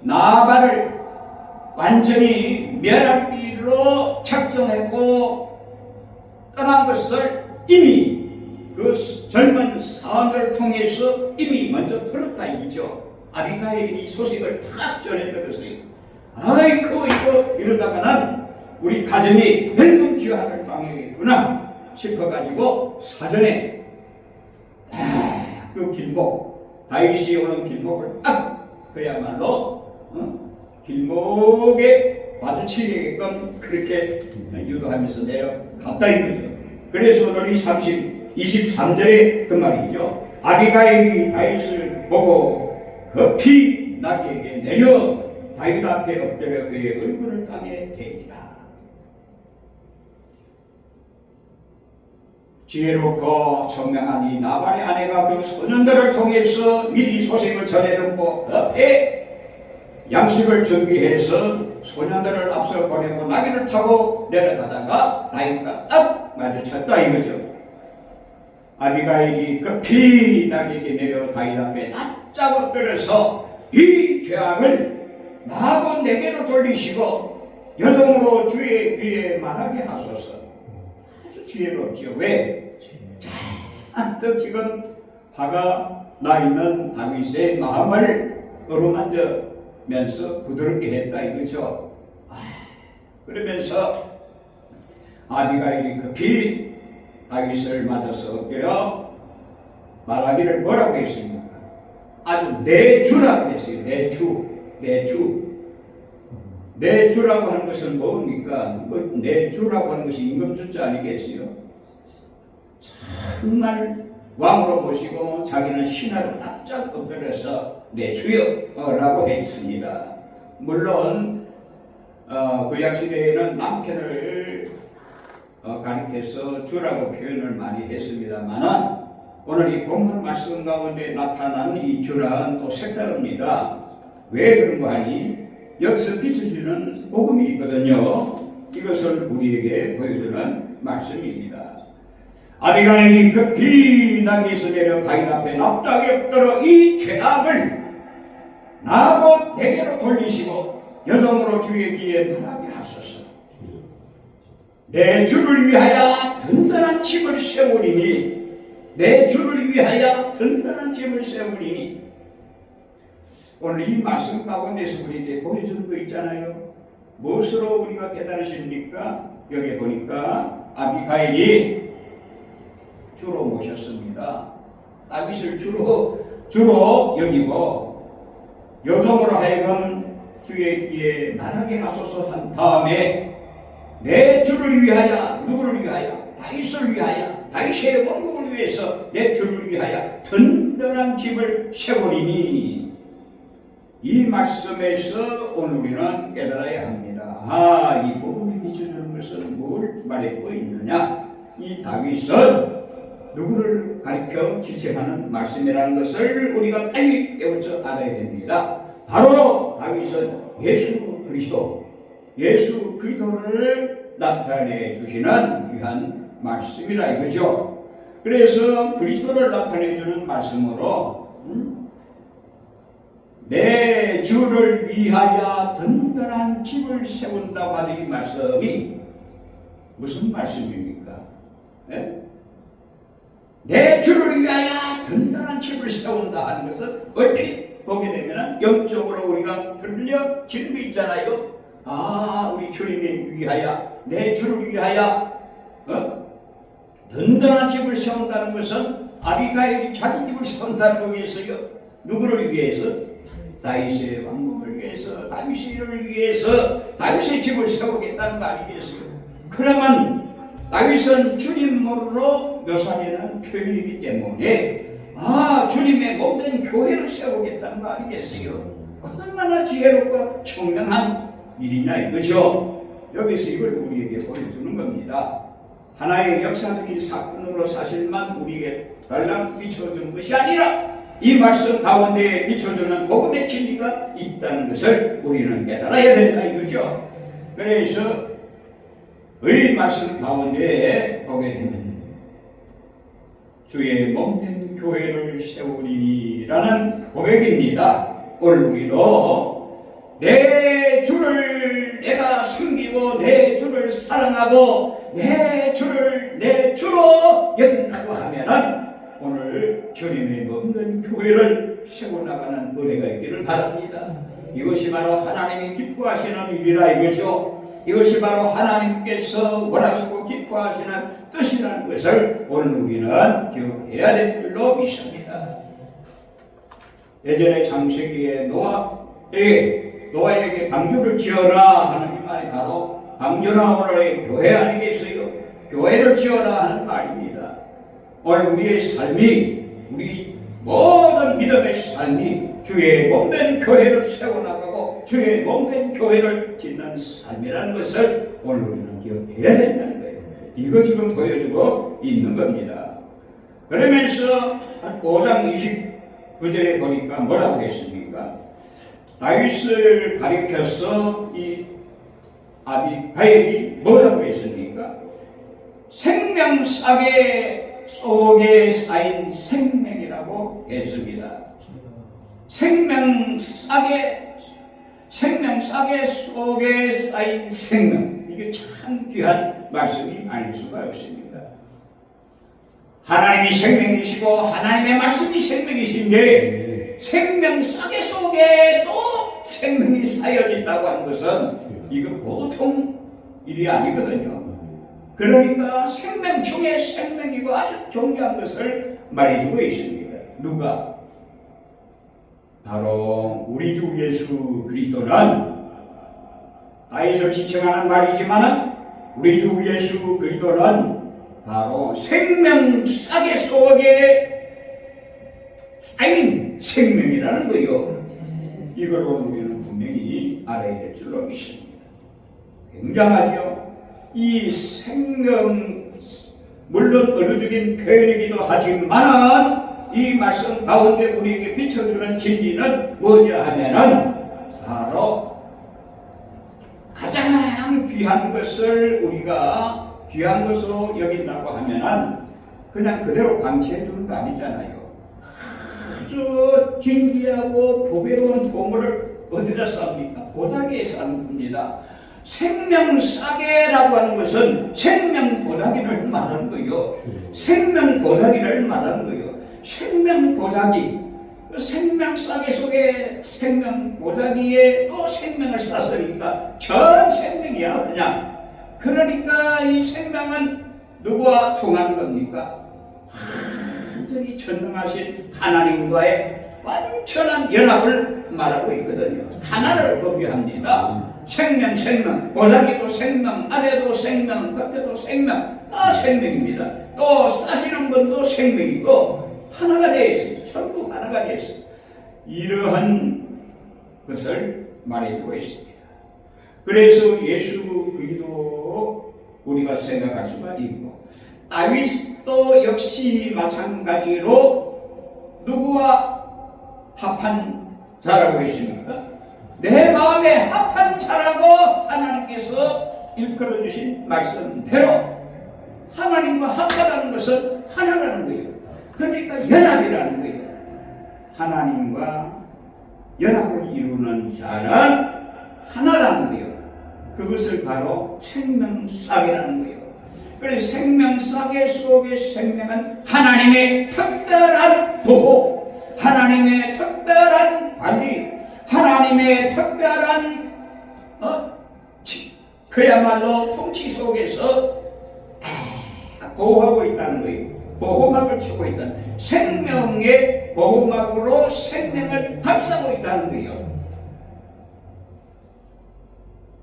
나발을 완전히 멸할 길로 작정했고 떠난 것을 이미 그 젊은 사람들을 통해서 이미 먼저 들었다 이거죠. 아비가일이 이 소식을 다 전했던 것을 아이고 이러다가는 우리 가정이 늙은 죄악을 당하겠구나 싶어가지고 사전에 그 길목 다윗이 오는 길목을 딱 그야말로 길목에 마주치게끔 그렇게 유도하면서 내려갔다 이거죠. 그래서 오늘 23절에 그 말이죠. 아비가일이 다윗을 보고 급히 나귀에게 내려 다윗 앞에 엎드려 그의 얼굴을 땅에 대니라. 지혜롭고 청명한 이 나발의 아내가 그 소년들을 통해서 미리 소식을 전해듣고 급히 양식을 준비해서 소년들을 앞서 보내고 나귀를 타고 내려가다가 다윗과 딱 마주쳤다 이거죠. 아비가일이 급히 나귀에게 내려 다윗 앞에 납작 엎드려서 이 죄악을 나하고 내게로 돌리시고 여동으로 주의 귀에 말하게 하소서. 아주 지혜롭죠. 왜? 잔뜩 지금 화가 나 있는 다윗의 마음을 어루만져면서 부드럽게 했다 이거죠. 그러면서 아비가일이 급히 다윗을 맞아서 엎드려 말하기를 뭐라고 했습니까? 아주 내주라고 했어요. 내주라고 하는 것은 뭡니까? 내주라고 하는 것이 임금주자 아니겠어요? 정말 왕으로 모시고 자기는 신하로 납작 엎드려서 내주여 라고 했습니다. 물론 구약시대에는 남편을 가리켜서 주라고 표현을 많이 했습니다만 오늘 이 본문 말씀 가운데 나타난 이 주란 또 색다릅니다. 왜 그런가 하니 여기서 비춰주는 복음이 있거든요. 이것을 우리에게 보여주는 말씀입니다. 아비가일이 급히 나귀에서 내려 다윗 앞에 납작이 엎드려 이 죄악을 나하고 내게로 돌리시고 여정으로 주의 귀에 말하게 하소서. 내 주를 위하여 든든한 집을 세우리니 내 주를 위하여 든든한 집을 세우리니. 오늘 이 말씀 가운데서 우리에게 보여주는 거 있잖아요. 무엇으로 우리가 깨달으십니까? 여기 보니까 아비가일이 주로 모셨습니다. 다윗을 주로 여기고 여종으로 하여금 주의 귀에 말하게 하소서 한 다음에 내 주를 위하여 누구를 위하여? 다윗을 위하여 다윗의 왕국을 위해서 내 주를 위하여 든든한 집을 세우리니. 이 말씀에서 오늘 우리는 깨달아야 합니다. 이 복음이 비춰주는 것은 뭘 말해주고 있느냐? 이 다윗은 누구를 가리켜 지칭하는 말씀이라는 것을 우리가 빨리 깨우쳐 알아야 됩니다. 바로 다윗은 예수 그리스도를 나타내 주시는 귀한 말씀이라 이거죠. 그래서 그리스도를 나타내 주는 말씀으로 내 주를 위하여 든든한 집을 세운다고 하는 이 말씀이 무슨 말씀입니까? 내 주를 위하여 든든한 집을 세운다 하는 것을 얼핏 보게 되면 영적으로 우리가 들려지는 게 있잖아요. 우리 주님을 위하여 내 주를 위하여 든든한 집을 세운다는 것은 아비가일이 자기 집을 세운다는 거겠어요. 누구를 위해서? 다윗의 왕국을 위해서, 다윗의 일을 위해서 다윗의 집을 세우겠다는 거 아니겠어요? 그러면 다윗은 주님으로 묘사되는 표현이기 때문에 주님의 몸된 교회를 세우겠다는 거 아니겠어요? 얼마나 지혜롭고 청명한 일이냐 이거죠. 여기서 이걸 우리에게 보여주는 겁니다. 하나의 역사적인 사건으로 사실만 우리에게 달랑 비춰주는 것이 아니라 이 말씀 가운데 비춰주는 복음의 진리가 있다는 것을 우리는 깨달아야 된다 이거죠. 그래서 이 말씀 가운데 보게 되면 주의 몸된 교회를 세우리니라는 고백입니다. 오늘 우리도 내 주를 내가 숨기고 내 주를 사랑하고 내 주를 내 주로 여긴다고 하면은 오늘 주님의 없는 교회를 세워나가는 은혜가 있기를 바랍니다. 이것이 바로 하나님이 기뻐하시는 일이라 이거죠. 이것이 바로 하나님께서 원하시고 기뻐하시는 뜻이라는 것을 오늘 우리는 기억해야 될 줄로 믿습니다. 예전에 창세기에 노아에게 방주를 지어라 하는 이 말이 바로 방주나 오늘의 교회 아니겠어요? 교회를 지어라 하는 말입니다. 오늘 우리의 삶이, 우리 모든 믿음의 삶이 주의 몸된 교회를 세워나가고 주의 몸된 교회를 짓는 삶이라는 것을 오늘 우리는 기억해야 된다는 거예요. 이거 지금 보여주고 있는 겁니다. 그러면서 5장 29절에 보니까 뭐라고 했습니까? 다윗을 가리켜서 이 아비가일이 뭐라고 했습니까? 생명싸개 속에 쌓인 생명이라고 했습니다. 생명싸개 속에 쌓인 생명. 이게 참 귀한 말씀이 아닐 수가 없습니다. 하나님이 생명이시고 하나님의 말씀이 생명이신데 생명싸개 속에 또 생명이 쌓여진다고 하는 것은 이거 보통 일이 아니거든요. 그러니까 생명 중에 생명이고 아주 존귀한 것을 말해주고 있습니다. 누가? 바로 우리 주 예수 그리스도는 다윗을 지칭하는 말이지만 우리 주 예수 그리스도는 바로 생명싸개 속에 쌓인 생명이라는 거예요. 이걸 우리는 분명히 알아야 될 줄로 믿습니다. 굉장하죠. 이 생명, 물론 의료적인 표현이기도 하지만 이 말씀 가운데 우리에게 비춰주는 진리는 뭐냐 하면은 바로 가장 귀한 것을 우리가 귀한 것으로 여긴다고 하면은 그냥 그대로 방치해 두는 거 아니잖아요. 아주 진귀하고 보배로운 보물을 어디다 쌉니까? 보자기에 쌉니다. 생명싸개라고 하는 것은 생명보자기를 말하는 거예요. 생명보자기를 말하는 거예요. 생명보자기, 생명싸개 속에 생명보자기에 또 생명을 쌌으니까 전 생명이야 그냥. 그러니까 이 생명은 누구와 통하는 겁니까? 완전히 전능하신 하나님과의 완전한 연합을 말하고 있거든요. 하나를 의미합니다. 생명, 보자기도 생명, 아래도 생명, 겉에도 생명, 다 생명입니다. 또 싸시는 분도 생명이고 하나가 되어 있어요. 전부 하나가 되어 있어요. 이러한 것을 말해주고 있습니다. 그래서 예수 그리스도 우리가 생각할 수가 있고 다윗도 역시 마찬가지로 누구와 합한 자라고 했습니까? 내 마음에 합한 자라고 하나님께서 일컬어주신 말씀대로 하나님과 합하다는 것은 하나라는 거예요. 그러니까 연합이라는 거예요. 하나님과 연합을 이루는 자는 하나라는 거예요. 그것을 바로 생명싸개라는 거예요. 그래서 생명싸개 속의 생명은 하나님의 특별한 보호, 하나님의 특별한 관리, 하나님의 특별한 그야말로 통치 속에서 보호하고 있다는 거예요. 보호막을 치고 있다는, 생명의 보호막으로 생명을 감싸고 있다는 거예요.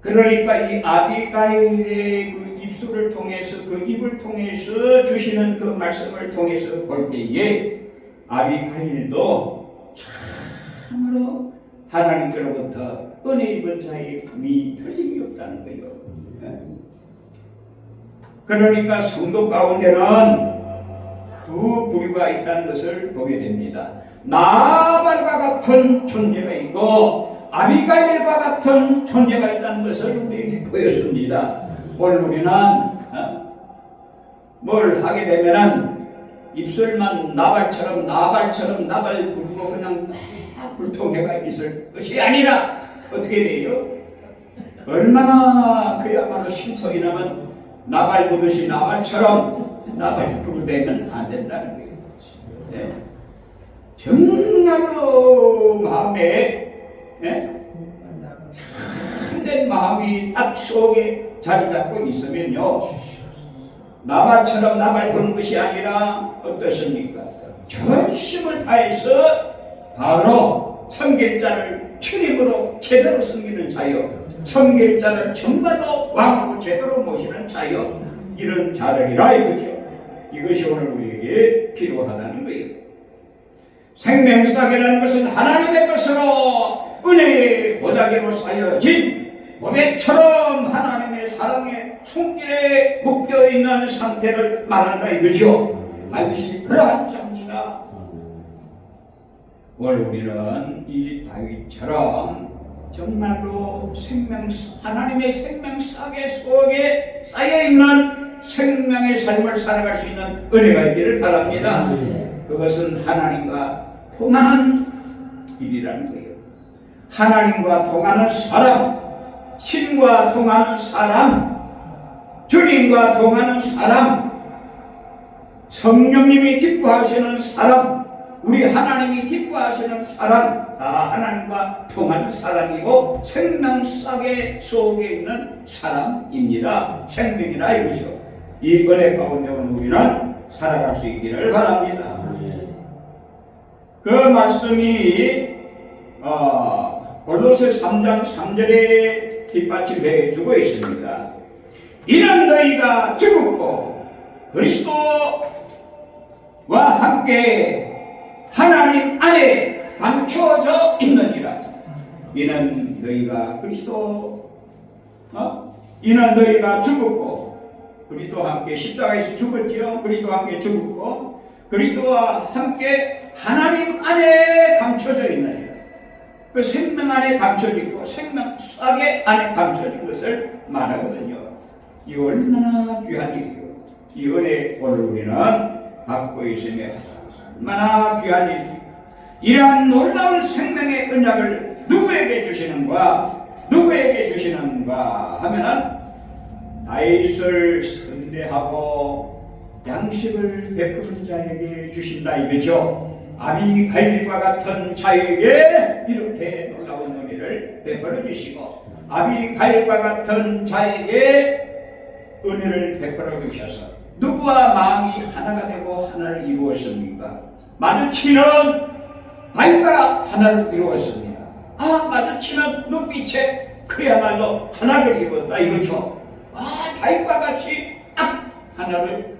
그러니까 이 아비가일의 그 입술을 통해서, 그 입을 통해서 주시는 그 말씀을 통해서 볼 때에 아비가일도 참으로 하나님께로부터 은혜 입은 자의 미 틀림이 없다는 거예요. 그러니까 성도 가운데는 두 부류가 있다는 것을 보게 됩니다. 나발과 같은 존재가 있고 아비가일과 같은 존재가 있다는 것을 우리에게 보여줍니다. 오늘 우리는 뭘 하게 되면은 입술만 나발 불고 그냥 불통해가 있을 것이 아니라 어떻게 돼요? 얼마나 그야말로 신성이 나면 나발 부르시 나발처럼 나발 부르되면 안 된다는 거예요. 네? 정말로 마음에 참된 마음이 딱 속에 자리 잡고 있으면요, 나발처럼 나발 부는 것이 아니라 어떻습니까? 전심을 다해서 바로 성길자를 주님으로 제대로 섬기는 자요, 성길자를 정말로 왕으로 제대로 모시는 자요, 이런 자들이라 이거죠. 이것이 오늘 우리에게 필요하다는 거예요. 생명사계라는 것은 하나님의 것으로 은혜의 보자기로 쌓여진 모백처럼 하나님의 사랑의 손길에 묶여있는 상태를 말한다 이거죠. 이것이 그러한 자입니다. 오늘 우리는 이 다윗처럼 정말로 하나님의 생명사계 속에 쌓여있는 생명의 삶을 살아갈 수 있는 은혜가 있기를 바랍니다. 그것은 하나님과 통하는 일이라는 거예요. 하나님과 통하는 사람, 신과 통하는 사람, 주님과 통하는 사람, 성령님이 기뻐하시는 사람, 우리 하나님이 기뻐하시는 사람, 다 하나님과 통하는 사람이고 생명사계 속에 있는 사람입니다. 생명이라 이거죠. 이 은혜 가운데 우리는 살아갈 수 있기를 바랍니다. 그 말씀이 골로새 3장 3절에 뒷받침해 주고 있습니다. 이는 너희가 죽었고 그리스도와 함께 하나님 안에 감춰져 있느니라. 이는 너희가 이는 너희가 죽었고 그리스도와 함께 십자가에서 죽었지요. 그리스도와 함께 죽었고 그리스도와 함께 하나님 안에 감춰져 있느니라. 그 생명 안에 감춰지고 생명사계 안에 감춰진 것을 말하거든요. 이 얼마나 귀한 일이요. 이 은혜 오늘 우리는 받고 있으며 얼마나 귀한 일이요. 이러한 놀라운 생명의 언약을 누구에게 주시는가 하면은 다윗을 선대하고 양식을 베푸는 자에게 주신다 이거죠. 아비가일과 같은 자에게 이렇게 놀라운 은혜를 베풀어 주시고 아비가일과 같은 자에게 은혜를 베풀어 주셔서 누구와 마음이 하나가 되고 하나를 이루었습니까? 마주치는 다윗과 하나를 이루었습니다. 마주치는 눈빛에 그야말로 하나를 이루었다 이거죠. 다윗과 같이 딱 하나를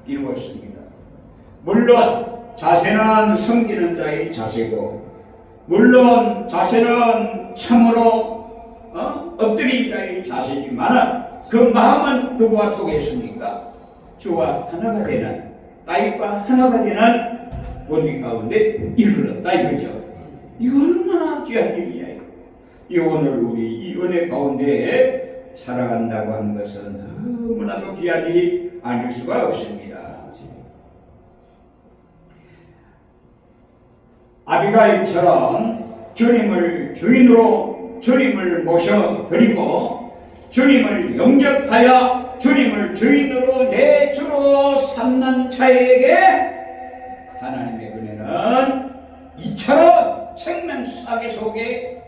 이루었습니다. 물론 자세는 섬기는 자의 자세고 물론 자세는 참으로 엎드린 자의 자세지만 그 마음은 누구와 통했습니까? 주와 하나가 되는 다윗과 하나가 되는 원리 가운데 이르렀다 이거죠. 이거 얼마나 귀한 일이야. 이 오늘 우리 이 은혜 가운데 살아간다고 하는 것은 너무나도 귀한 일이 아닐 수가 없습니다. 아비가일처럼 주님을 주인으로 주님을 모셔 그리고 주님을 영접하여 주님을 주인으로 내 주로 삼는 자에게 하나님의 은혜는 이처럼 생명사계 속에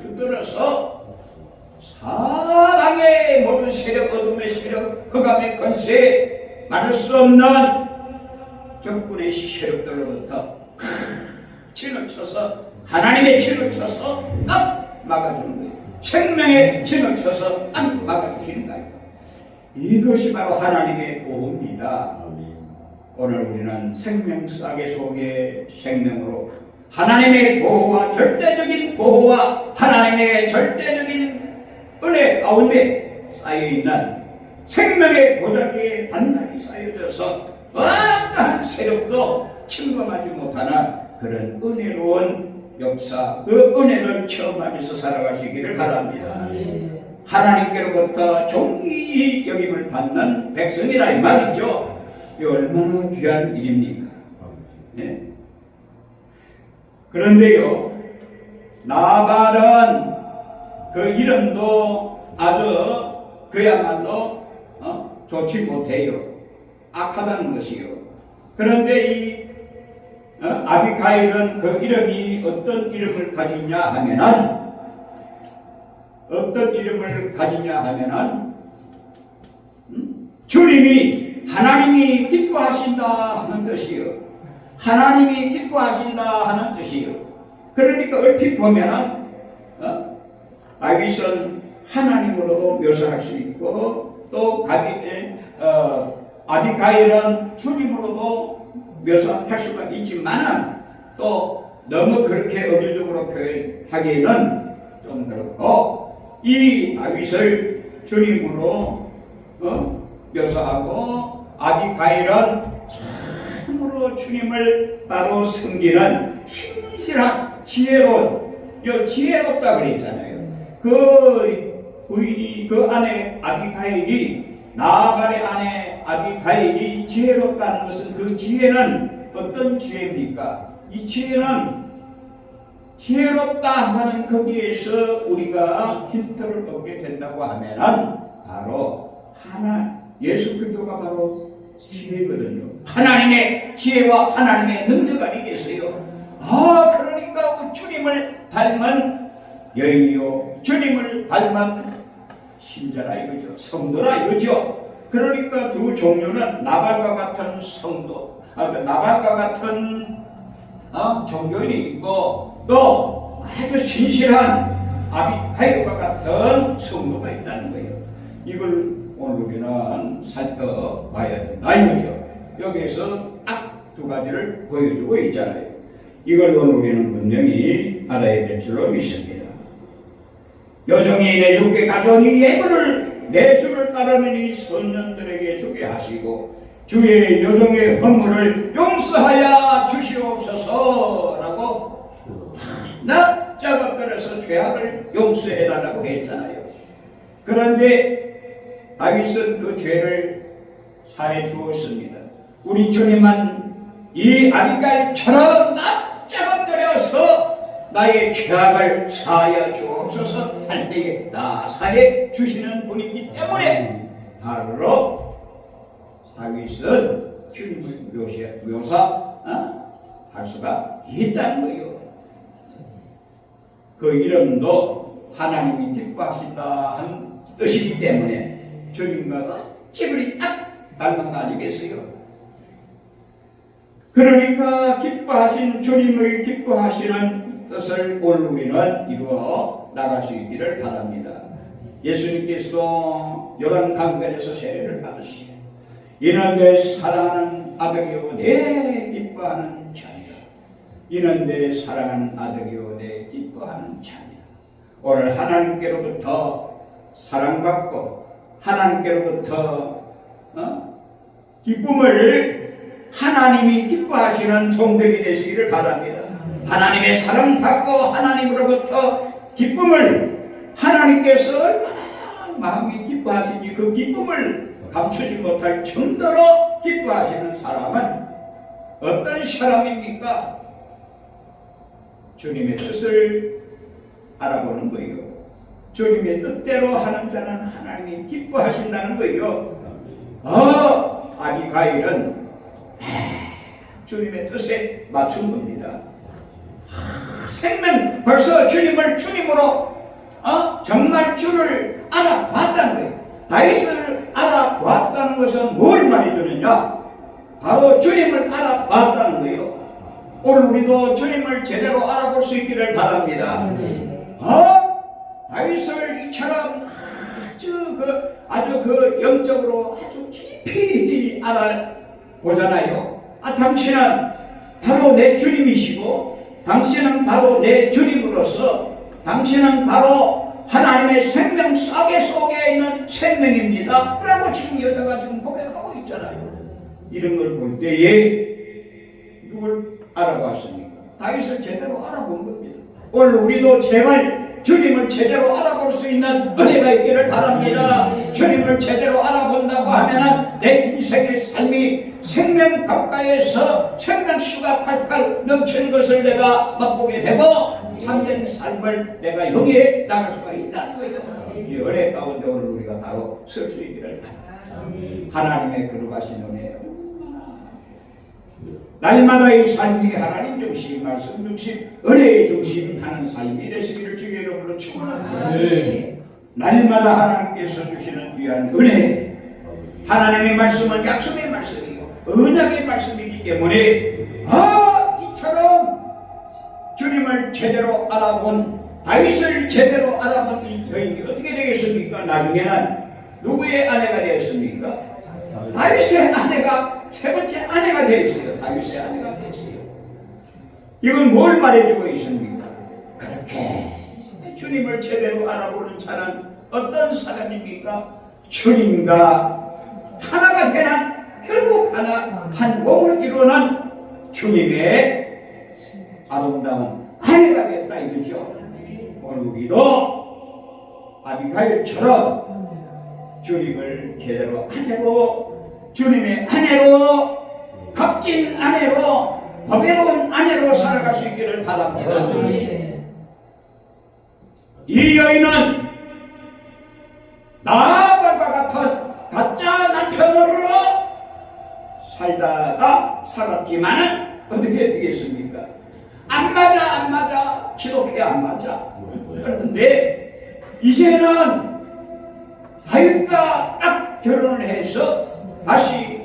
붙들어서 사방의 모든 세력, 어둠의 세력, 흑암의 권세, 막을 수 없는 적군의 세력들로부터 진을 쳐서 하나님의 진을 쳐서 딱 막아주는 거예요. 생명의 진을 쳐서 딱 막아주시는 거예요. 이것이 바로 하나님의 보호입니다. 오늘 우리는 생명사계 속의 생명으로 하나님의 보호와 절대적인 보호와 하나님의 절대적인 은혜 가운데 쌓여있는 생명의 보자기에 단단히 쌓여져서 어떠한 세력도 침범하지 못하는 그런 은혜로운 역사, 그 은혜를 체험하면서 살아갈 수 있기를 바랍니다. 하나님께로부터 존귀히 여김을 받는 백성이라 이 말이죠. 이 얼마나 귀한 일입니까? 네. 그런데요, 나발은 그 이름도 아주 그야말로 좋지 못해요. 악하다는 것이요. 그런데 이 아비가일은 그 이름이 어떤 이름을 가지냐 하면은 주님이 하나님이 기뻐하신다 하는 뜻이요. 하나님이 기뻐하신다 하는 뜻이요. 그러니까 얼핏 보면은 다윗은 하나님으로도 묘사할 수 있고 또 아비가일은 주님으로도 묘사할 수가 있지만 또 너무 그렇게 은유적으로 표현하기에는 좀 그렇고 이 다윗을 주님으로 묘사하고 아비가일은 참으로 주님을 따로 섬기는 신실한 지혜로운 지혜롭다 그랬잖아요. 그 부인이 그 아내 아비가일이 나발의 아내 아비가일이 지혜롭다는 것은 그 지혜는 어떤 지혜입니까? 이 지혜는 지혜롭다 하는 거기에서 우리가 힌트를 얻게 된다고 하면은 바로 예수 그리스도가 바로 지혜거든요. 하나님의 지혜와 하나님의 능력 아니겠어요? 그러니까 주님을 닮은 여인이요, 주님을 닮은 신자라 이거죠. 성도라 이거죠. 그러니까 두 종류는 나발과 같은 성도, 나발과 같은 종교인이 있고 또 아주 신실한 아비가일과 같은 성도가 있다는 거예요. 이걸 오늘 우리는 살펴봐야 된다 이거죠. 여기에서 딱 두 가지를 보여주고 있잖아요. 이걸 오늘 우리는 분명히 알아야 될 줄로 믿습니다. 여종이 내 주께 가져오니 예물을 내 주를 따르는 이 선녀들에게 주게 하시고 주의 여종의 허물을 용서하여 주시옵소서라고 나 작업들에서 죄악을 용서해달라고 했잖아요. 그런데 다윗은 그 죄를 사해 주었습니다. 우리 주님만 이 아비가일처럼 나 작업들에서 나의 죄악을 사하여 주옵소서 할 때에 나 사해 주시는 분이기 때문에 바로 다윗은 주님을 묘사할 수가 있다는 거예요. 그 이름도 하나님이 기뻐하신다 하는 뜻이기 때문에 주님과 어찌 딱 닮은 거 아니겠어요? 그러니까 기뻐하신 주님을 기뻐하시는 뜻을 오늘 우리는 이루어 나갈 수 있기를 바랍니다. 예수님께서도 요단 강변에서 세례를 받으시고 이는 내 사랑하는 아들이요 내 기뻐하는 자니라. 이는 내 사랑하는 아들이요 내 기뻐하는 자니라. 오늘 하나님께로부터 사랑받고 하나님께로부터 기쁨을 하나님이 기뻐하시는 종들이 되시기를 바랍니다. 하나님의 사랑받고 하나님으로부터 기쁨을 하나님께서 얼마나 마음이 기뻐하시니 그 기쁨을 감추지 못할 정도로 기뻐하시는 사람은 어떤 사람입니까? 주님의 뜻을 알아보는 거예요. 주님의 뜻대로 하는 자는 하나님이 기뻐하신다는 거예요. 아비가일은 주님의 뜻에 맞춘 겁니다. 생명 벌써 주님을 주님으로 정말 주를 알아봤다는 거예요. 다윗을 알아봤다는 것은 뭘 말해주느냐? 바로 주님을 알아봤다는 거예요. 오늘 우리도 주님을 제대로 알아볼 수 있기를 바랍니다. 다윗을 이처럼 아주 영적으로 아주 깊이 알아보잖아요. 당신은 바로 내 주님이시고 당신은 바로 내 주님으로서 당신은 바로 하나님의 생명 속에 있는 생명입니다 라고 지금 여자가 지금 고백하고 있잖아요. 이런 걸 볼 때에 누굴 알아봤습니까? 다윗을 제대로 알아본 겁니다. 오늘 우리도 제발 주님을 제대로 알아볼 수 있는 은혜가 있기를 바랍니다. 주님을 제대로 알아본다고 하면 내 인생의 삶이 생명 가까이에서 생명수가 팔팔 넘치는 것을 내가 맛보게 되고 참된 삶을 내가 여기에 나갈 수가 있다는 거예요. 이 은혜 가운데 오늘 우리가 바로 설 수 있기를 바랍니다. 하나님의 거룩하신 은혜, 날마다 이 삶이 하나님 중심, 말씀 중심, 은혜의 중심 하는 삶이 되시기를 주의 이름으로 축원합니다. 날마다 하나님께서 주시는 귀한 은혜, 하나님의 말씀은 약속의 말씀이고 언약의 말씀이기 때문에 이처럼 주님을 제대로 알아본, 다윗을 제대로 알아본 이 여인이 어떻게 되겠습니까? 나중에는 누구의 아내가 되었습니까? 다윗의 아내가, 세 번째 아내가 되었어요. 다윗의 아내가 되었어요. 이건 뭘 말해주고 있습니까? 그렇게 주님을 제대로 알아보는 자는 어떤 사람입니까? 주님과 하나가 되는, 결국 한 몸을 이루는 주님의 아름다운 아내가 됐다 이거죠. 오늘 우리도 아비가일처럼 주님을 제대로 아내로, 주님의 아내로, 값진 아내로, 보배로운 아내로 살아갈 수 있기를 바랍니다. 이 여인은 나발과 같은 가짜 남편으로 살다가 살았지만은 어떻게 되겠습니까? 안 맞아. 기독교에 안 맞아. 그런데 이제는 다윗과 딱 결혼을 해서 다시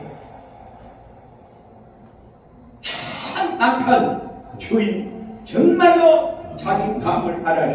참 남편, 주인, 정말로 자기 마음을 알아줘.